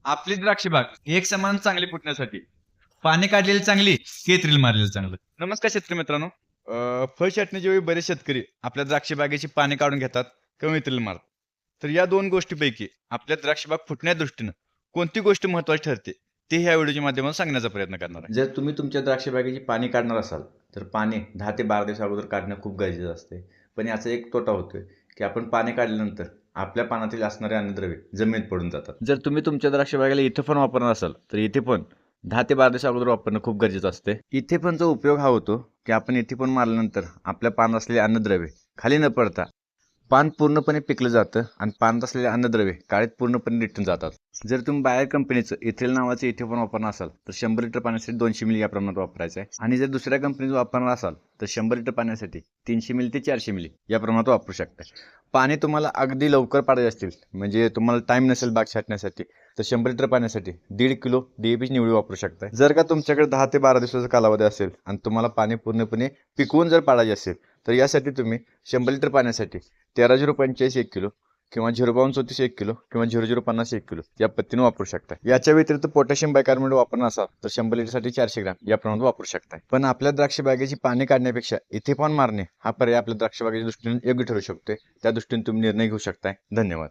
आपली द्राक्ष बाग एक समान चांगली फुटण्यासाठी पाणी काढलेली चांगली की थ्रिल मारलेलं चांगलं. नमस्कार शेतकरी मित्रांनो. फळ छाटण्याच्या वेळी बरेच शेतकरी आपल्या द्राक्ष बागेची पाणी काढून घेतात कमी थ्रिल मारतात. तर या दोन गोष्टीपैकी आपल्या द्राक्ष बाग फुटण्या दृष्टीनं कोणती गोष्ट महत्वाची ठरते ते ह्या व्हिडिओच्या माध्यमातून सांगण्याचा प्रयत्न करणार आहे. जर तुम्ही तुमच्या द्राक्ष बागेची पाणी काढणार असाल तर पाणी 10 ते 12 दिवस अगोदर काढणं खूप गरजेचं असते. पण याचा एक तोटा होतोय की आपण पाणी काढल्यानंतर आपल्या पानातील असणारे अन्नद्रव्ये जमिनीत पडून जातात. जर तुम्ही तुमच्या द्राक्ष बागेला इथेफॉन वापरणार असाल तर इथेफॉन 10 ते 12 दिवस अगोदर वापरणं खूप गरजेचं असते. इथेफॉनचा उपयोग हा होतो की आपण इथेफॉन मारल्यानंतर आपल्या पानात असलेले अन्नद्रव्ये खाली न पडता पान पूर्णपणे पिकलं जातं आणि पानात असलेले अन्नद्रव्ये काळीत पूर्णपणे निघून जातात. जर तुम्ही बायर कंपनीचं इथेल नावाचं इथेफॉन वापरणार असाल तर 100 लिटर पाण्यासाठी 200 मिली या प्रमाणात वापरायचं आहे. आणि जर दुसऱ्या कंपनीचं वापरणार असाल तर 100 लिटर पाण्यासाठी 300 मिली ते 400 मिली या प्रमाणात वापरू शकता. पाणी तुम्हाला अगदी लवकर पाडायचे असतील, म्हणजे तुम्हाला टाईम नसेल बाग छाटण्यासाठी, तर 100 लिटर पाण्यासाठी 1.5 किलो DAP निवडी वापरू शकता. जर का तुमच्याकडे 10 ते 12 दिवसाचा कालावधी असेल आणि तुम्हाला पाणी पूर्णपणे पिकवून जर पाडायचे असेल तर यासाठी तुम्ही 100 लिटर पाण्यासाठी 13,045 1 किलो किंवा 0,3234 1 किलो किंवा 0,050 1 किलो या पद्धतीने वापरू शकता. याच्या व्यतिरिक्त पोटॅशियम बायकार्बोनेट वापरणार असाल तर 100 लिटरसाठी 400 ग्रॅम या प्रमाणात वापरू शकता. पण आपल्या द्राक्ष बागेची पाणी काढण्यापेक्षा इथेफॉन मारणे हा पर्याय आपल्या द्राक्ष बागेच्या दृष्टीने योग्य ठरू शकतो. त्या दृष्टीने तुम्ही निर्णय घेऊ शकताय. धन्यवाद.